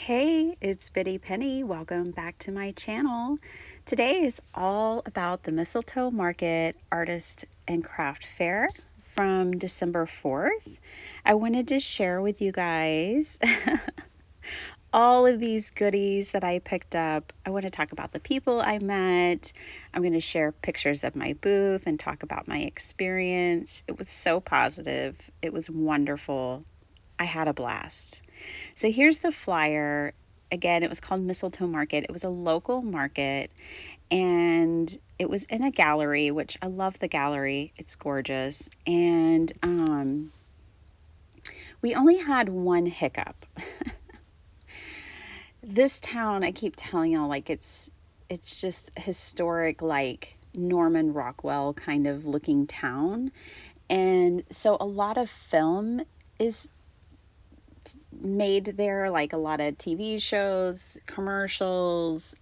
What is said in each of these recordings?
Hey, it's Biddy Penny. Welcome back to my channel. Today is all about the Mistletoe Market Artist and Craft Fair from December 4th. I wanted to share with you guys all of these goodies that I picked up. I want to talk about the people I met. I'm going to share pictures of my booth and talk about my experience. It was so positive. It was wonderful. I had a blast. So here's the flyer. Again, it was called Mistletoe Market. It was a local market and it was in a gallery, which I love the gallery. It's gorgeous. And we only had one hiccup. This town, I keep telling y'all, like it's just historic, like Norman Rockwell kind of looking town. And so a lot of film is made there, like a lot of TV shows, commercials,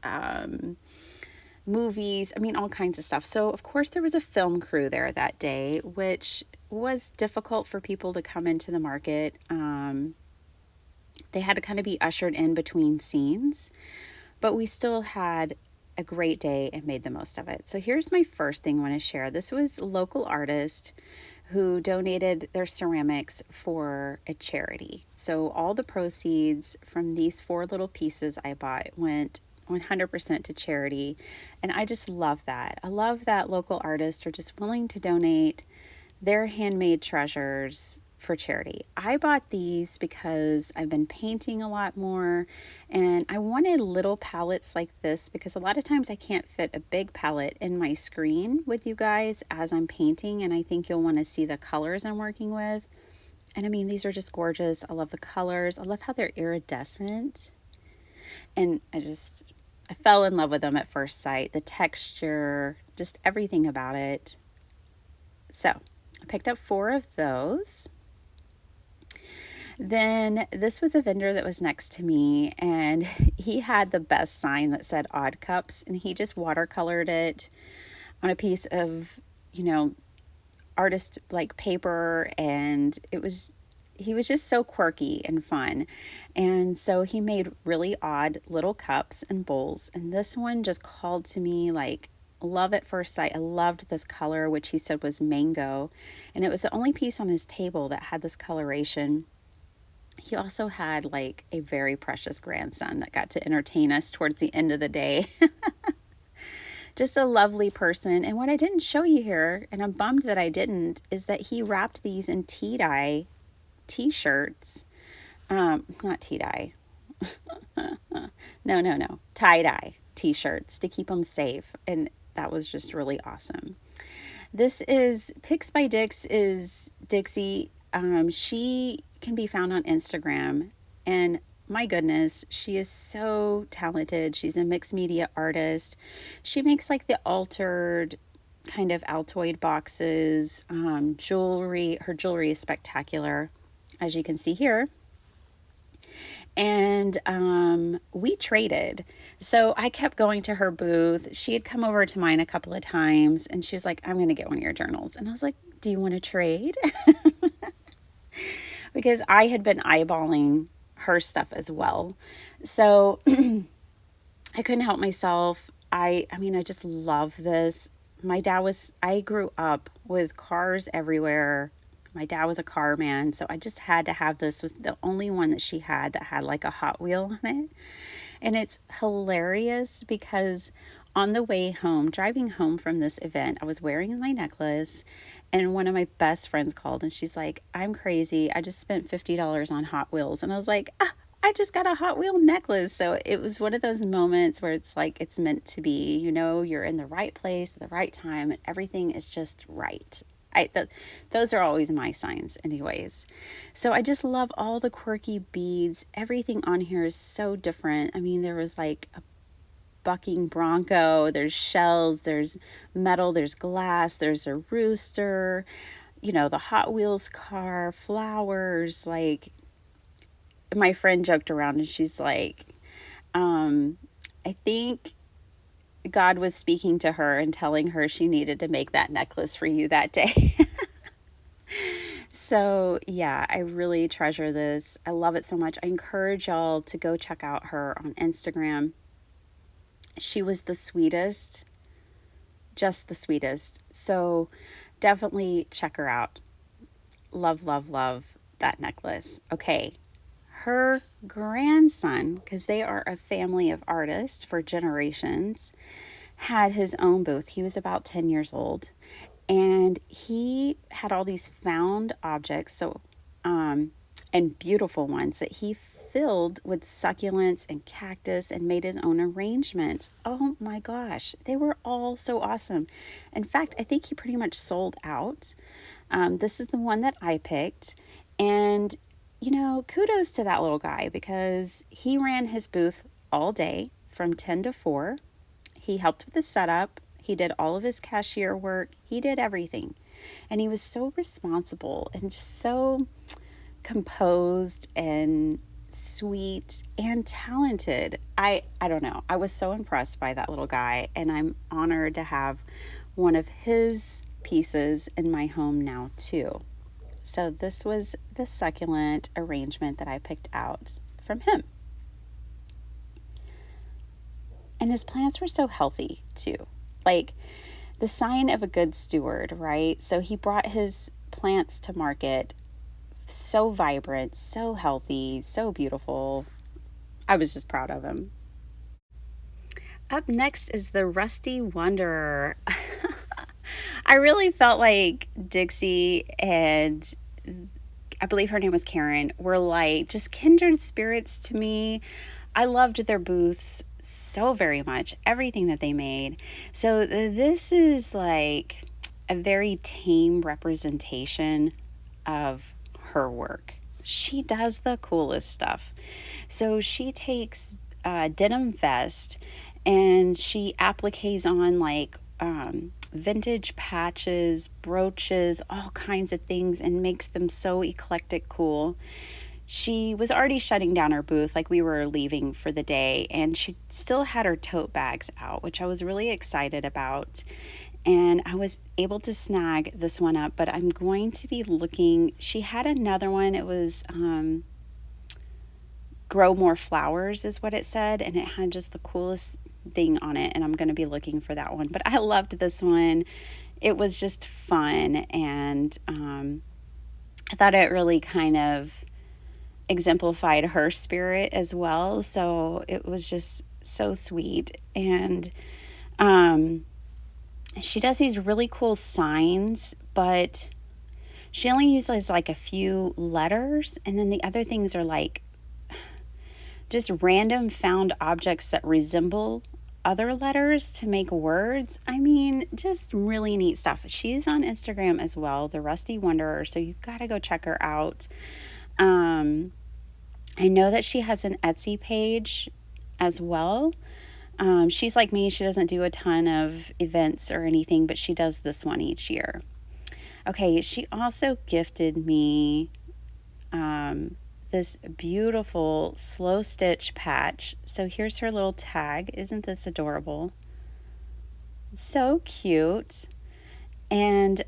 movies, I mean, all kinds of stuff. So, of course, there was a film crew there that day, which was difficult for people to come into the market. They had to kind of be ushered in between scenes, but we still had a great day and made the most of it. So, here's my first thing I want to share. This was a local artist who donated their ceramics for a charity. So all the proceeds from these four little pieces I bought went 100% to charity. And I just love that. I love that local artists are just willing to donate their handmade treasures for charity. I bought these because I've been painting a lot more and I wanted little palettes like this because a lot of times I can't fit a big palette in my screen with you guys as I'm painting, and I think you'll want to see the colors I'm working with. And I mean, these are just gorgeous. I love the colors. I love how they're iridescent. And I fell in love with them at first sight. The texture, just everything about it. So I picked up four of those. Then this was a vendor that was next to me, and he had the best sign that said Odd Cups, and he just watercolored it on a piece of, artist like paper, and he was just so quirky and fun. And so he made really odd little cups and bowls, and this one just called to me like love at first sight. I loved this color, which he said was mango, and it was the only piece on his table that had this coloration. He also had like a very precious grandson that got to entertain us towards the end of the day. Just a lovely person. And what I didn't show you here, and I'm bummed that I didn't, is that he wrapped these in tie-dye t-shirts. Not tie-dye. No. Tie-dye t-shirts to keep them safe. And that was just really awesome. This is Picks by Dix is Dixie. She can be found on Instagram, and my goodness, she is so talented. She's a mixed media artist. She makes like the altered kind of Altoid boxes, jewelry. Her jewelry is spectacular, as you can see here. And we traded. So I kept going to her booth. She had come over to mine a couple of times, and she was like, I'm going to get one of your journals. And I was like, do you want to trade? Because I had been eyeballing her stuff as well. So I couldn't help myself. I mean, I just love this. I grew up with cars everywhere. My dad was a car man, so I just had to have this. It was the only one that she had that had like a Hot Wheel on it. And it's hilarious because on the way home, driving home from this event, I was wearing my necklace, and one of my best friends called and she's like, I'm crazy. I just spent $50 on Hot Wheels. And I was like, I just got a Hot Wheel necklace. So it was one of those moments where it's like it's meant to be, you're in the right place at the right time and everything is just right. Those are always my signs anyways. So I just love all the quirky beads. Everything on here is so different. I mean, there was like a bucking bronco, there's shells, there's metal, there's glass, there's a rooster, the Hot Wheels car, flowers. Like, my friend joked around and she's like, I think God was speaking to her and telling her she needed to make that necklace for you that day. So, yeah, I really treasure this. I love it so much. I encourage y'all to go check out her on Instagram. She was the sweetest, just the sweetest. So, definitely check her out. Love, love, love that necklace. Okay, her grandson, because they are a family of artists for generations, had his own booth. He was about 10 years old, and he had all these found objects, and beautiful ones that he filled with succulents and cactus and made his own arrangements. Oh my gosh, they were all so awesome. In fact, I think he pretty much sold out. This is the one that I picked, and kudos to that little guy because he ran his booth all day from 10 to 4. He helped with the setup. He did all of his cashier work. He did everything. And he was so responsible and just so composed and sweet and talented. I don't know. I was so impressed by that little guy, and I'm honored to have one of his pieces in my home now too. So this was the succulent arrangement that I picked out from him. And his plants were so healthy too. Like the sign of a good steward, right? So he brought his plants to market so vibrant, so healthy, so beautiful. I was just proud of him. Up next is the Rusty Wanderer. I really felt like Dixie and I believe her name was Karen were like just kindred spirits to me. I loved their booths so very much, everything that they made. So this is like a very tame representation of her work. She does the coolest stuff. So she takes a denim vest and she appliques on like vintage patches, brooches, all kinds of things, and makes them so eclectic cool. She was already shutting down her booth, like we were leaving for the day, and she still had her tote bags out, which I was really excited about. And I was able to snag this one up, but I'm going to be looking. She had another one. It was Grow More Flowers is what it said, and it had just the coolest thing on it, and I'm going to be looking for that one. But I loved this one. It was just fun, and I thought it really kind of exemplified her spirit as well. So it was just so sweet. And she does these really cool signs, but she only uses like a few letters, and then the other things are like just random found objects that resemble other letters to make words. I mean, just really neat stuff. She's on Instagram as well, the Rusty Wanderer, so you gotta go check her out. I know that she has an Etsy page as well. She's like me, she doesn't do a ton of events or anything, but she does this one each year. Okay, she also gifted me this beautiful slow stitch patch. So here's her little tag. Isn't this adorable? So cute. And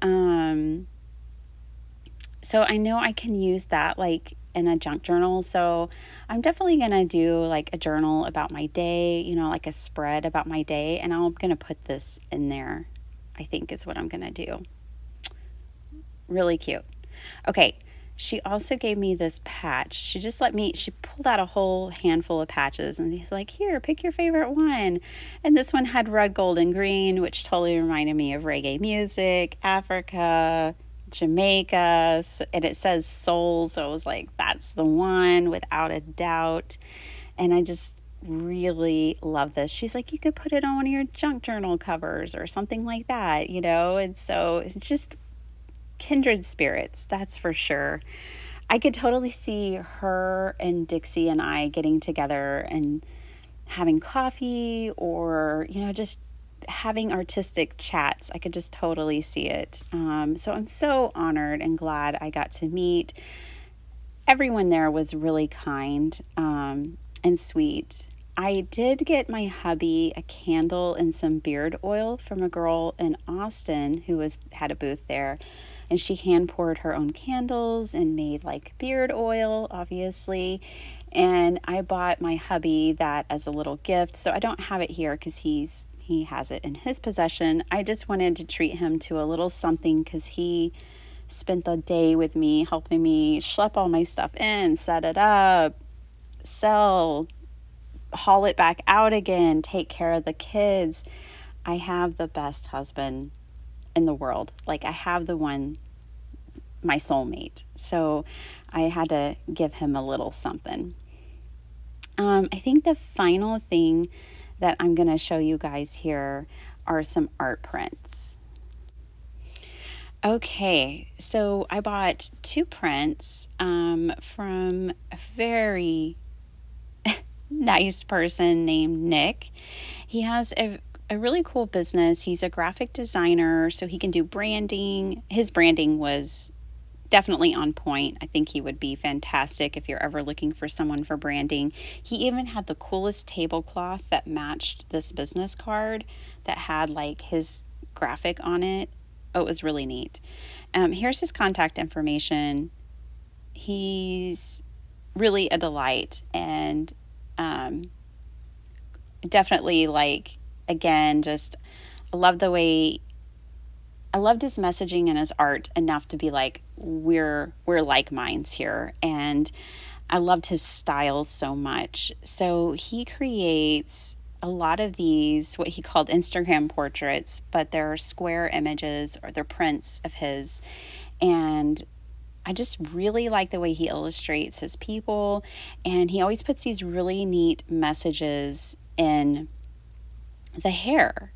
so I know I can use that like in a junk journal. So I'm definitely going to do like a journal about my day, like a spread about my day. And I'm going to put this in there, I think is what I'm going to do. Really cute. Okay. She also gave me this patch. She pulled out a whole handful of patches and he's like, here, pick your favorite one. And this one had red, gold, and green, which totally reminded me of reggae music, Africa, Jamaica, and it says soul. So I was like, that's the one without a doubt. And I just really love this. She's like, you could put it on one of your junk journal covers or something like that, And so it's just kindred spirits, that's for sure. I could totally see her and Dixie and I getting together and having coffee or, just having artistic chats. I could just totally see it. So I'm so honored and glad I got to meet. Everyone there was really kind and sweet. I did get my hubby a candle and some beard oil from a girl in Austin who had a booth there. and she hand poured her own candles and made like beard oil, obviously. And I bought my hubby that as a little gift. So I don't have it here because he has it in his possession. I just wanted to treat him to a little something because he spent the day with me, helping me schlep all my stuff in, set it up, sell, haul it back out again, take care of the kids. I have the best husband in the world. Like, I have the one, my soulmate. So I had to give him a little something. I think the final thing that I'm going to show you guys here are some art prints. Okay, so I bought 2 prints from a very nice person named Nick. He has a really cool business. He's a graphic designer, so he can do branding. His branding was definitely on point. I think he would be fantastic if you're ever looking for someone for branding. He even had the coolest tablecloth that matched this business card that had like his graphic on it. Oh, it was really neat. Here's his contact information. He's really a delight, and definitely, like, again, just I loved his messaging and his art enough to be like, we're like minds here. And I loved his style so much. So he creates a lot of these, what he called Instagram portraits, but they're square images or they're prints of his. And I just really like the way he illustrates his people. And he always puts these really neat messages in the hair.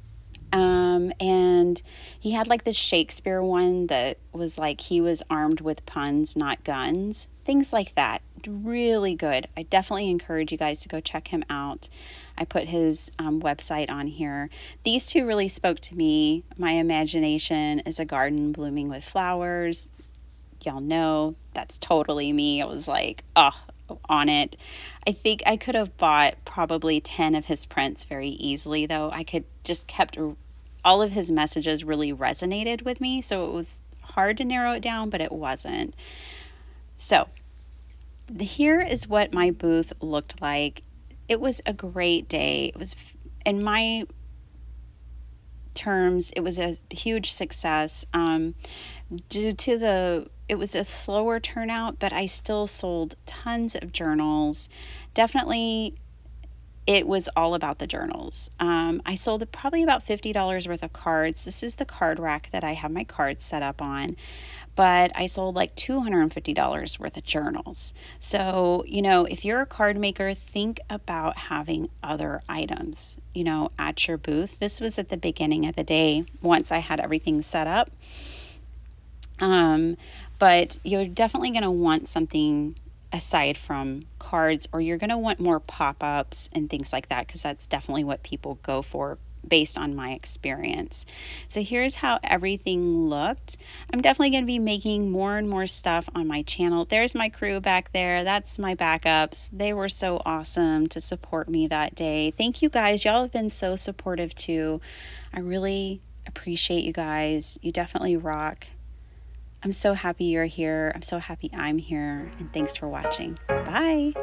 And he had like this Shakespeare one that was like he was armed with puns, not guns. Things like that. Really good. I definitely encourage you guys to go check him out. I put his website on here. These 2 really spoke to me. My imagination is a garden blooming with flowers. Y'all know that's totally me. I was like, on it. I think I could have bought probably 10 of his prints very easily, though. I could just kept all of his messages really resonated with me, so it was hard to narrow it down, but it wasn't. So here is what my booth looked like. It was a great day. It was, in my terms, it was a huge success. Due to it was a slower turnout, but I still sold tons of journals. Definitely, it was all about the journals. I sold probably about $50 worth of cards. This is the card rack that I have my cards set up on. But I sold like $250 worth of journals. So, if you're a card maker, think about having other items, at your booth. This was at the beginning of the day once I had everything set up. But you're definitely going to want something aside from cards, or you're going to want more pop-ups and things like that, because that's definitely what people go for based on my experience. So here's how everything looked. I'm definitely going to be making more and more stuff on my channel. There's my crew back there. That's my backups. They were so awesome to support me that day. Thank you guys. Y'all have been so supportive too. I really appreciate you guys. You definitely rock. I'm so happy you're here. I'm so happy I'm here. And thanks for watching. Bye.